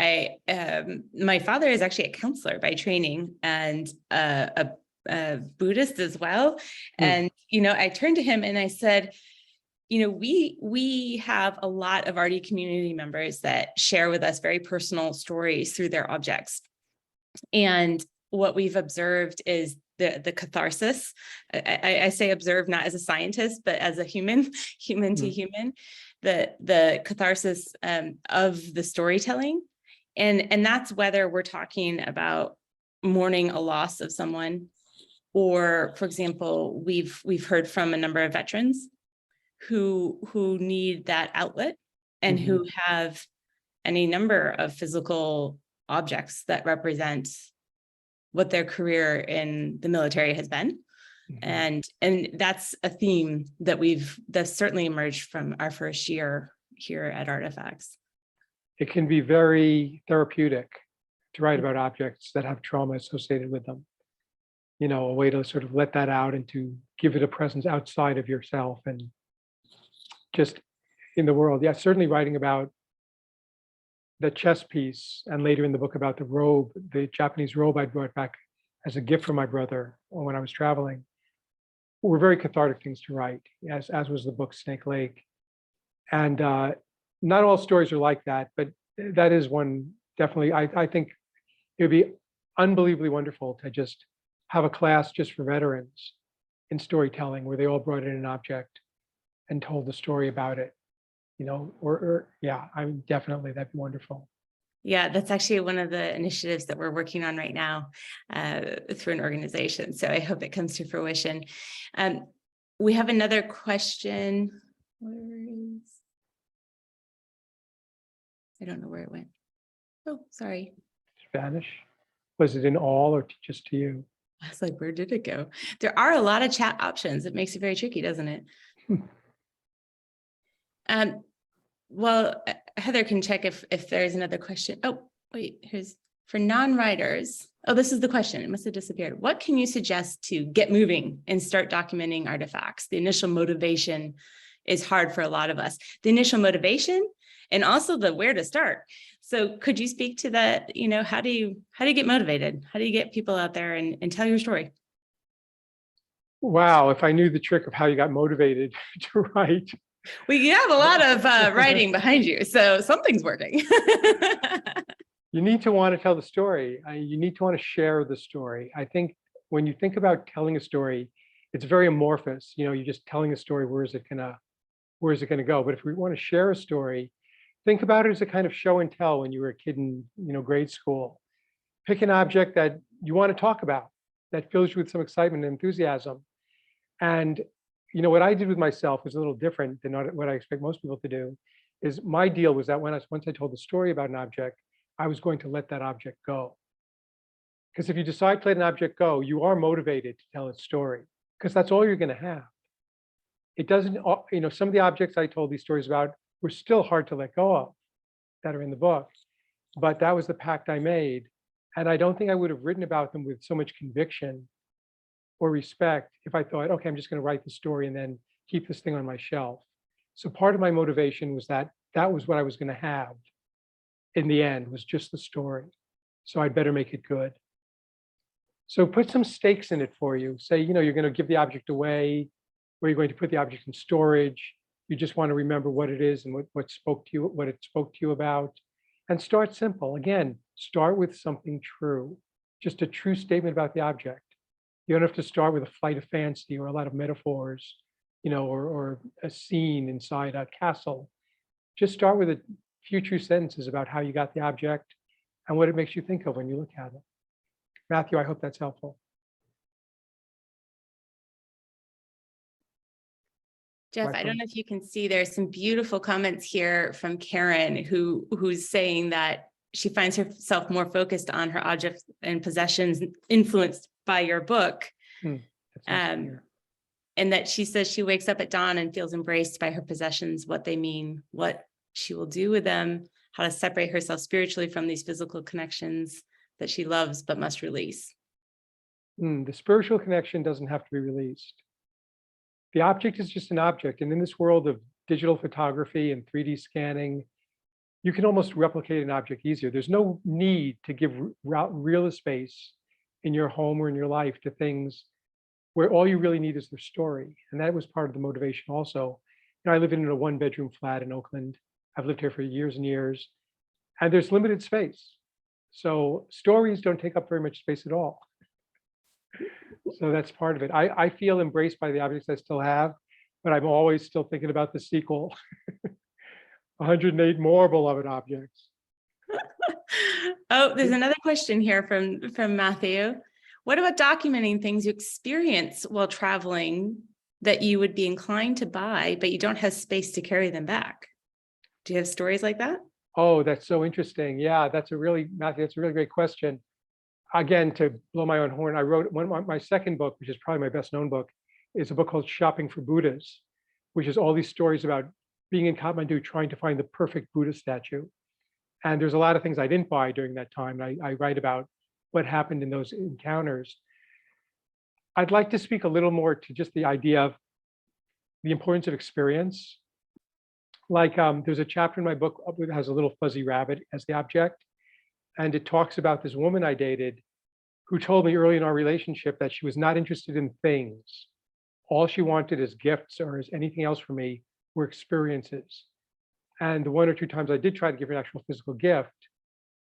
My father is actually a counselor by training, and a Buddhist as well. And, you know, I turned to him and I said, you know, we have a lot of Artie community members that share with us very personal stories through their objects. And what we've observed is the catharsis. I say observe not as a scientist, but as a human, human to human, the catharsis of the storytelling. And that's whether we're talking about mourning a loss of someone, or, for example, we've heard from a number of veterans who need that outlet and who have any number of physical objects that represent what their career in the military has been. And that's a theme that's certainly emerged from our first year here at Artifacts. It can be very therapeutic to write about objects that have trauma associated with them. You know, a way to sort of let that out and to give it a presence outside of yourself and just in the world. Yeah, certainly writing about the chess piece, and later in the book about the robe, the Japanese robe I brought back as a gift from my brother when I was traveling, were very cathartic things to write, as was the book Snake Lake. And not all stories are like that, but that is one definitely. I think it would be unbelievably wonderful to just have a class just for veterans in storytelling where they all brought in an object and told the story about it, you know, or yeah, I mean, definitely that'd be wonderful. Yeah, that's actually one of the initiatives that we're working on right now through an organization. So I hope it comes to fruition. We have another question. I don't know where it went. Oh, sorry. Spanish? Was it in all or just to you? I was like, where did it go? There are a lot of chat options. It makes it very tricky, doesn't it? Well, Heather can check if there's another question. Oh, wait, here's for non-writers. Oh, this is the question. It must have disappeared. What can you suggest to get moving and start documenting artifacts? The initial motivation is hard for a lot of us. The initial motivation and also the where to start. So could you speak to that? You know, how do you get motivated? How do you get people out there and tell your story? Wow, if I knew the trick of how you got motivated to write. Well, you have a lot of writing behind you, so something's working. You need to want to tell the story. You need to want to share the story. I think when you think about telling a story, it's very amorphous. You know, you're just telling a story. Where is it gonna go? But if we want to share a story, think about it as a kind of show and tell when you were a kid in, you know, grade school. Pick an object that you want to talk about that fills you with some excitement and enthusiasm. And you know, what I did with myself was a little different than what I expect most people to do. Is my deal was that once I told the story about an object, I was going to let that object go. Because if you decide to let an object go, you are motivated to tell its story, because that's all you're going to have. It doesn't, you know, some of the objects I told these stories about were still hard to let go of that are in the book, but that was the pact I made. And I don't think I would have written about them with so much conviction or respect if I thought, okay, I'm just going to write the story and then keep this thing on my shelf. So part of my motivation was that was what I was going to have in the end, was just the story. So I'd better make it good. So put some stakes in it for you. Say, you know, you're going to give the object away, or you're going to put the object in storage. You just want to remember what it is and what it spoke to you about. And start simple. Again, start with something true, just a true statement about the object. You don't have to start with a flight of fancy or a lot of metaphors, you know, or a scene inside a castle. Just start with a few true sentences about how you got the object and what it makes you think of when you look at it. Matthew, I hope that's helpful. Jeff, I don't know if you can see, there's some beautiful comments here from Karen, who's saying that she finds herself more focused on her objects and possessions influenced by your book. And that she says she wakes up at dawn and feels embraced by her possessions, what they mean, what she will do with them, how to separate herself spiritually from these physical connections that she loves but must release. The spiritual connection doesn't have to be released. The object is just an object. And in this world of digital photography and 3D scanning, you can almost replicate an object easier. There's no need to give real space in your home or in your life to things where all you really need is their story. And that was part of the motivation also. You know, I live in a 1-bedroom flat in Oakland. I've lived here for years and years, and there's limited space. So stories don't take up very much space at all. So that's part of it. I feel embraced by the objects I still have, but I'm always still thinking about the sequel. 108 more beloved objects. Oh, there's another question here from Matthew. What about documenting things you experience while traveling that you would be inclined to buy, but you don't have space to carry them back? Do you have stories like that? Oh, that's so interesting. Yeah, Matthew, that's a really great question. Again, to blow my own horn, I wrote my second book, which is probably my best known book, is a book called Shopping for Buddhas, which is all these stories about being in Kathmandu, trying to find the perfect Buddha statue. And there's a lot of things I didn't buy during that time. I write about what happened in those encounters. I'd like to speak a little more to just the idea of the importance of experience. Like there's a chapter in my book that has a little fuzzy rabbit as the object. And it talks about this woman I dated who told me early in our relationship that she was not interested in things. All she wanted as gifts or as anything else from me were experiences. And the one or two times I did try to give her an actual physical gift,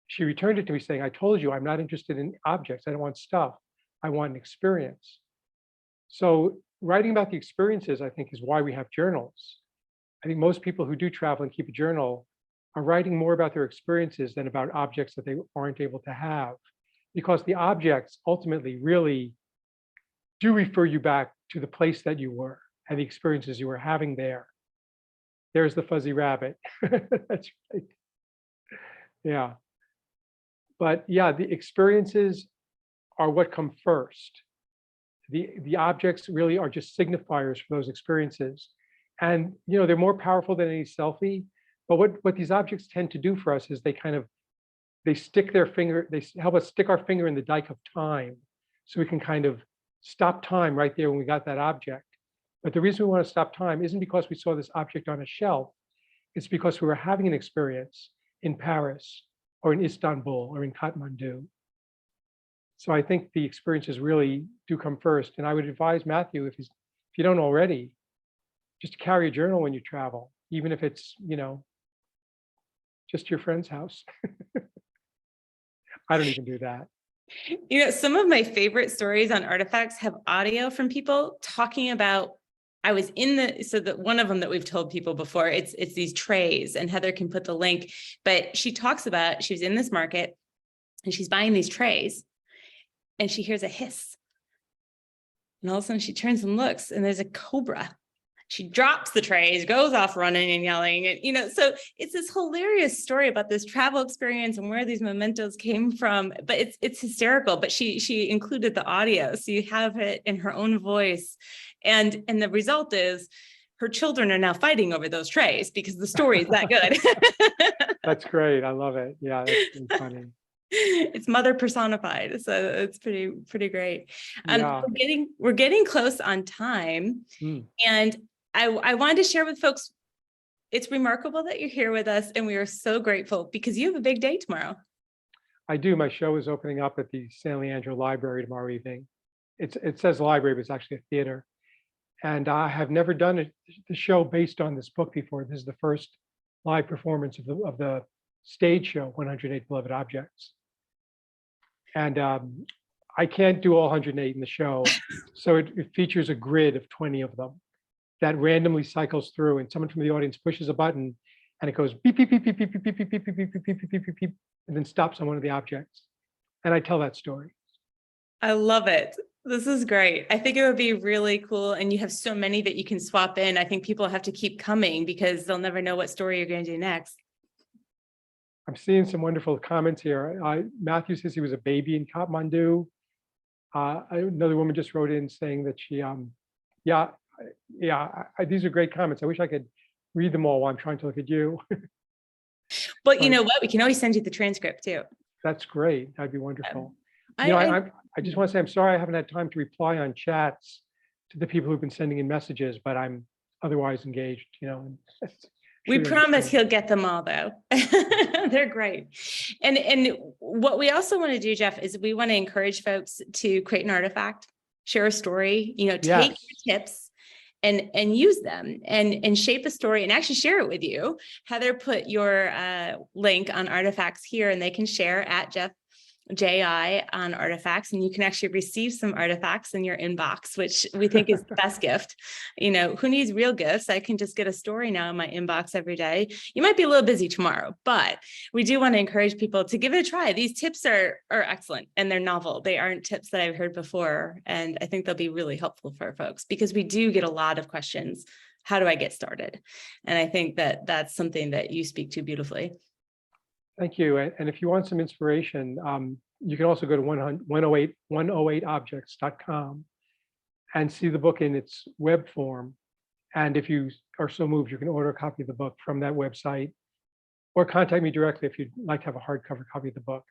she returned it to me saying, I told you I'm not interested in objects. I don't want stuff. I want an experience. So writing about the experiences, I think, is why we have journals. I think most people who do travel and keep a journal are writing more about their experiences than about objects that they aren't able to have, because the objects ultimately really do refer you back to the place that you were and the experiences you were having there. There's the fuzzy rabbit. That's right. Yeah. But yeah, the experiences are what come first. The objects really are just signifiers for those experiences. And they're more powerful than any selfie. But what these objects tend to do for us is they stick their finger, they help us stick our finger in the dike of time, so we can kind of stop time right there when we got that object. But the reason we want to stop time isn't because we saw this object on a shelf. It's because we were having an experience in Paris or in Istanbul or in Kathmandu. So I think the experiences really do come first. And I would advise Matthew, if you don't already, just carry a journal when you travel, even if it's, just your friend's house. I don't even do that. Some of my favorite stories on Artifacts have audio from people talking about, I was one of them that we've told people before, it's these trays, and Heather can put the link, but she talks about, she was in this market and she's buying these trays and she hears a hiss. And all of a sudden she turns and looks and there's a cobra. She drops the trays, goes off running and yelling. And, so it's this hilarious story about this travel experience and where these mementos came from. But it's hysterical. But she included the audio, so you have it in her own voice. And the result is her children are now fighting over those trays because the story is that good. That's great. I love it. Yeah, that's funny. It's mother personified, so it's pretty great. Yeah. We're getting close on time, and I wanted to share with folks, it's remarkable that you're here with us, and we are so grateful because you have a big day tomorrow. I do. My show is opening up at the San Leandro Library tomorrow evening. It says library, but it's actually a theater. And I have never done the show based on this book before. This is the first live performance of the stage show, 108 Beloved Objects. And I can't do all 108 in the show. So it features a grid of 20 of them that randomly cycles through, and someone from the audience pushes a button and it goes beep, beep, beep, beep, beep, beep, beep, beep, beep, beep, beep, beep, beep, beep, beep, beep, and then stops on one of the objects. And I tell that story. I love it. This is great. I think it would be really cool. And you have so many that you can swap in. I think people have to keep coming because they'll never know what story you're going to do next. I'm seeing some wonderful comments here. Matthew says he was a baby in Kathmandu. Another woman just wrote in saying that she, these are great comments. I wish I could read them all while I'm trying to look at you. But you know what? We can always send you the transcript too. That's great. That'd be wonderful. I just want to say I'm sorry I haven't had time to reply on chats to the people who've been sending in messages, but I'm otherwise engaged, We promise he'll get them all, though. They're great. And what we also want to do, Jeff, is we want to encourage folks to create an artifact, share a story, take your tips, and use them and shape a story and actually share it with you. Heather put your link on Artifacts here, and they can share at Jeff JI on Artifacts, and you can actually receive some artifacts in your inbox, which we think is the best gift. You know, who needs real gifts? I can just get a story now in my inbox every day. You might be a little busy tomorrow, but we do want to encourage people to give it a try. These tips are excellent, and they're novel. They aren't tips that I've heard before, and I think they'll be really helpful for folks, because we do get a lot of questions. How do I get started? And I think that that's something that you speak to beautifully. Thank you. And if you want some inspiration, you can also go to 108objects.com and see the book in its web form. And if you are so moved, you can order a copy of the book from that website, or contact me directly if you'd like to have a hardcover copy of the book.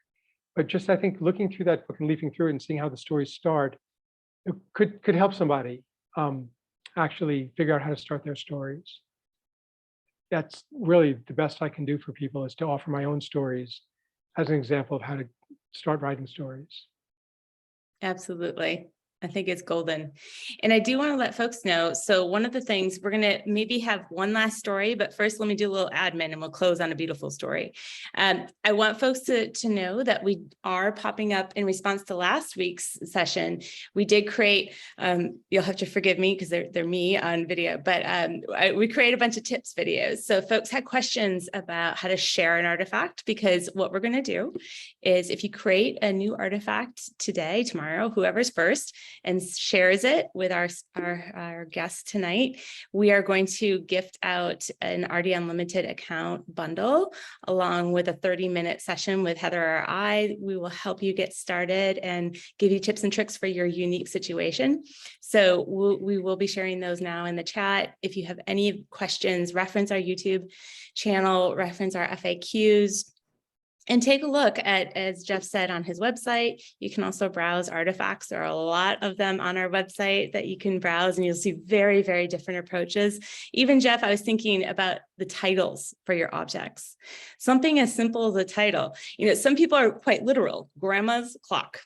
But just, I think, looking through that book and leafing through it and seeing how the stories start, it could help somebody actually figure out how to start their stories. That's really the best I can do for people, is to offer my own stories as an example of how to start writing stories. Absolutely. I think it's golden. And I do want to let folks know. So one of the things, we're going to maybe have one last story, but first let me do a little admin and we'll close on a beautiful story. I want folks to know that we are popping up in response to last week's session. We did create, you'll have to forgive me because they're me on video, but we create a bunch of tips videos. So folks had questions about how to share an artifact, because what we're going to do is, if you create a new artifact today, tomorrow, whoever's first, and shares it with our guests tonight, we are going to gift out an RD Unlimited account bundle along with a 30-minute session with Heather or I. We will help you get started and give you tips and tricks for your unique situation. So we will be sharing those now in the chat. If you have any questions, reference our YouTube channel, reference our FAQs. And take a look at, as Jeff said, on his website. You can also browse artifacts. There are a lot of them on our website that you can browse, and you'll see very, very different approaches. Even Jeff, I was thinking about the titles for your objects. Something as simple as a title. You know, some people are quite literal. Grandma's clock.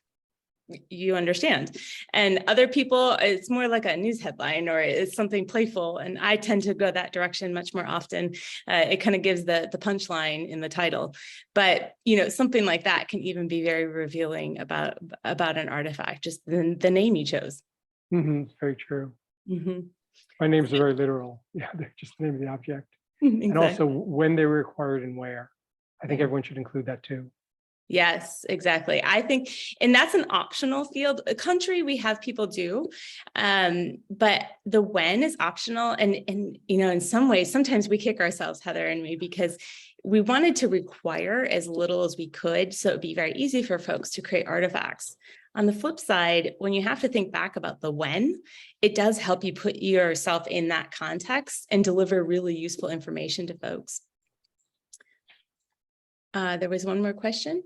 You understand. And other people, it's more like a news headline, or it's something playful. And I tend to go that direction much more often. It kind of gives the punchline in the title. But, you know, something like that can even be very revealing about an artifact, just the name you chose. Very true. My names are very literal. Yeah, they're just the name of the object. Exactly. And also when they were acquired and where. I think everyone should include that too. Yes, exactly. I think, and that's an optional field. A country we have people do, but the when is optional. And you know, in some ways, sometimes we kick ourselves, Heather and me, because we wanted to require as little as we could, so it'd be very easy for folks to create artifacts. On the flip side, when you have to think back about the when, it does help you put yourself in that context and deliver really useful information to folks. There was one more question.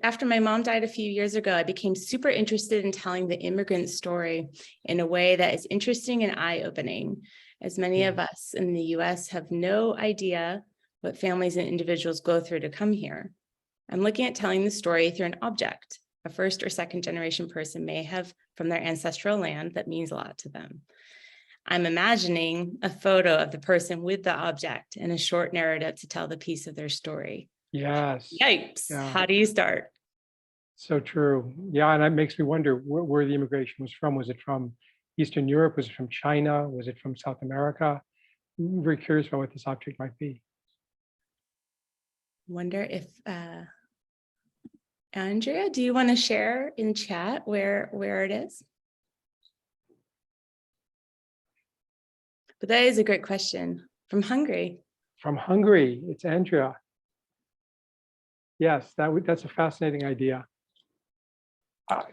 After my mom died a few years ago, I became super interested in telling the immigrant story in a way that is interesting and eye-opening, as many of us in the US have no idea what families and individuals go through to come here. I'm looking at telling the story through an object a first or second generation person may have from their ancestral land that means a lot to them. I'm imagining a photo of the person with the object and a short narrative to tell the piece of their story. Yes. Yikes. Yeah. How do you start? So true. Yeah. And that makes me wonder where the immigration was from. Was it from Eastern Europe? Was it from China? Was it from South America? I'm very curious about what this object might be. Wonder if, Andrea, do you want to share in chat where it is? But that is a great question. From Hungary. From Hungary, it's Andrea. Yes, that's a fascinating idea.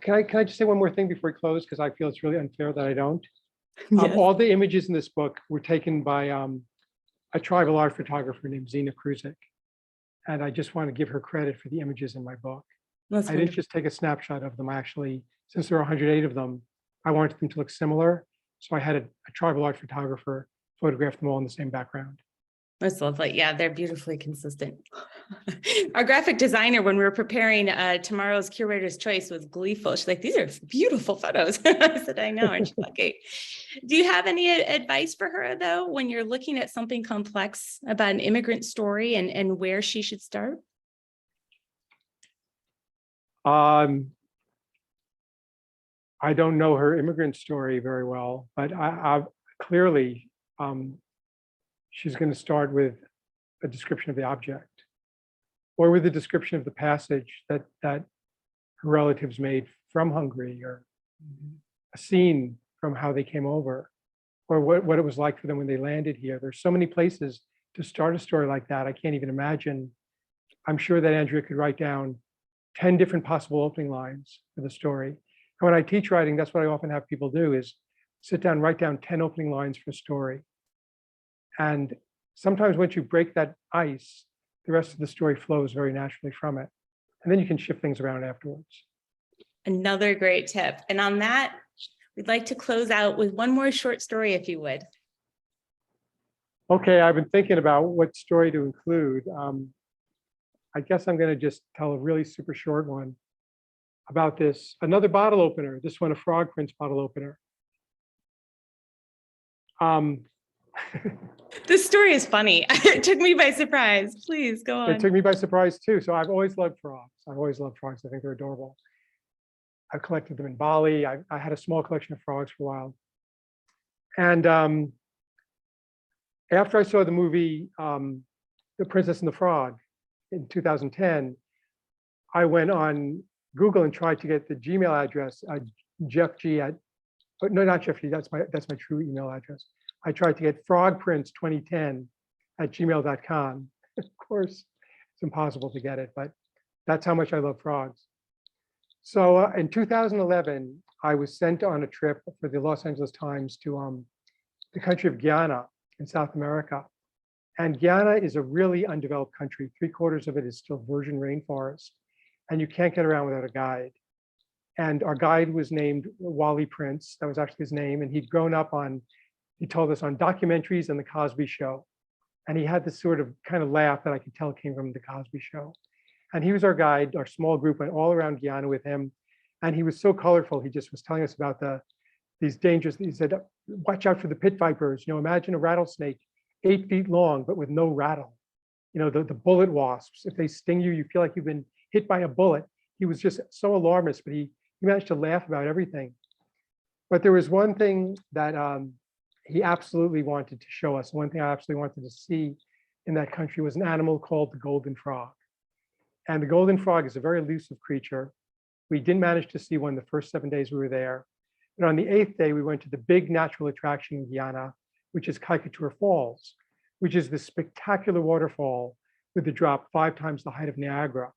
Can I just say one more thing before we close, because I feel it's really unfair that I don't. Yes. All the images in this book were taken by a tribal art photographer named Zina Kruzik. And I just want to give her credit for the images in my book. I didn't just take a snapshot of them. I actually, since there are 108 of them, I wanted them to look similar. So I had a tribal art photographer photograph them all in the same background. That's lovely. Yeah, they're beautifully consistent. Our graphic designer, when we were preparing tomorrow's curator's choice, was gleeful. She's like, these are beautiful photos. I said, I know. And she's like, okay. Do you have any advice for her, though, when you're looking at something complex about an immigrant story and where she should start? I don't know her immigrant story very well, but I clearly she's going to start with a description of the object, or with a description of the passage that her relatives made from Hungary, or a scene from how they came over, or what it was like for them when they landed here. There's so many places to start a story like that. I can't even imagine. I'm sure that Andrea could write down 10 different possible opening lines for the story. And when I teach writing, that's what I often have people do, is sit down, write down 10 opening lines for a story. And sometimes once you break that ice, the rest of the story flows very naturally from it. And then you can shift things around afterwards. Another great tip. And on that, we'd like to close out with one more short story, if you would. Okay, I've been thinking about what story to include. I guess I'm going to just tell a really super short one about another bottle opener, this one a frog prints bottle opener. This story is funny. It took me by surprise. Please go on. It took me by surprise too. So I've always loved frogs. I've always loved frogs. I think they're adorable. I've collected them in Bali. I had a small collection of frogs for a while. And after I saw the movie The Princess and the Frog in 2010, I went on Google and tried to get the Gmail address, Jeff G at, no, not Jeff G, that's my true email address. I tried to get frogprince2010@gmail.com. Of course, it's impossible to get it, but that's how much I love frogs. So in 2011, I was sent on a trip for the Los Angeles Times to the country of Guyana in South America. And Guyana is a really undeveloped country. 3/4 of it is still virgin rainforest, and you can't get around without a guide. And our guide was named Wally Prince. That was actually his name. And he'd grown up on, he told us, on documentaries and The Cosby Show. And he had this sort of kind of laugh that I could tell came from The Cosby Show. And he was our guide. Our small group went all around Guyana with him. And he was so colorful. He just was telling us about these dangers. He said, watch out for the pit vipers. You know, imagine a rattlesnake 8 feet long, but with no rattle. You know, the bullet wasps, if they sting you, you feel like you've been hit by a bullet. He was just so alarmist, but he managed to laugh about everything. But there was one thing that he absolutely wanted to show us. One thing I absolutely wanted to see in that country was an animal called the golden frog. And the golden frog is a very elusive creature. We didn't manage to see one the first 7 days we were there. But on the 8th day, we went to the big natural attraction in Guyana, which is Caricature Falls, which is this spectacular waterfall with a drop 5 times the height of Niagara.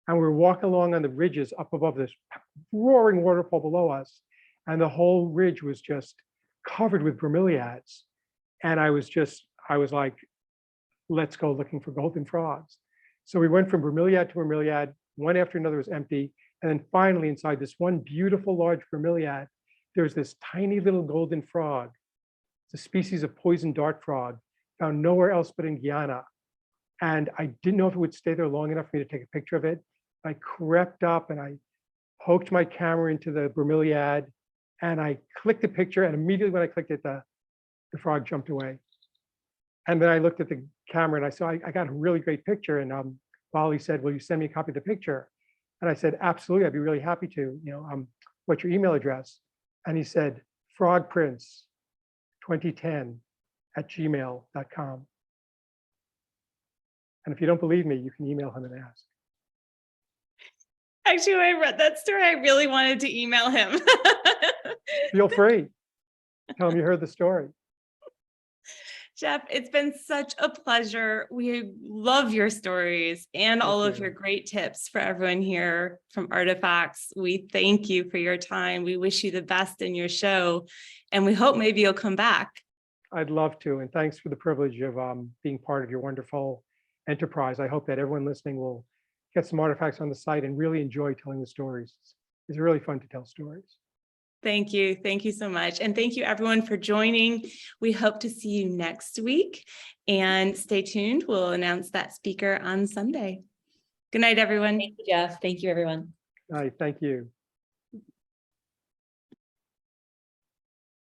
And we were walking along on the ridges up above this roaring waterfall below us. And the whole ridge was just covered with bromeliads. And I was like, let's go looking for golden frogs. So we went from bromeliad to bromeliad, one after another was empty. And then finally inside this one beautiful large bromeliad, there's this tiny little golden frog. It's a species of poison dart frog found nowhere else but in Guyana. And I didn't know if it would stay there long enough for me to take a picture of it. I crept up and I poked my camera into the bromeliad and I clicked the picture, and immediately when I clicked it, the frog jumped away. And then I looked at the camera and I saw I got a really great picture. And Wally said, will you send me a copy of the picture? And I said, absolutely, I'd be really happy to. You know, what's your email address? And he said, frogprince2010@gmail.com. And if you don't believe me, you can email him and ask. Actually, when I read that story, I really wanted to email him. Feel free. Tell him you heard the story. Jeff, it's been such a pleasure. We love your stories and all of your great tips for everyone here from Artifacts. We thank you for your time. We wish you the best in your show, and we hope maybe you'll come back. I'd love to, and thanks for the privilege of being part of your wonderful enterprise. I hope that everyone listening will get some artifacts on the site and really enjoy telling the stories. It's really fun to tell stories. Thank you. Thank you so much. And thank you everyone for joining. We hope to see you next week, and stay tuned. We'll announce that speaker on Sunday. Good night, everyone. Thank you, Jeff. Thank you, everyone. All right, thank you.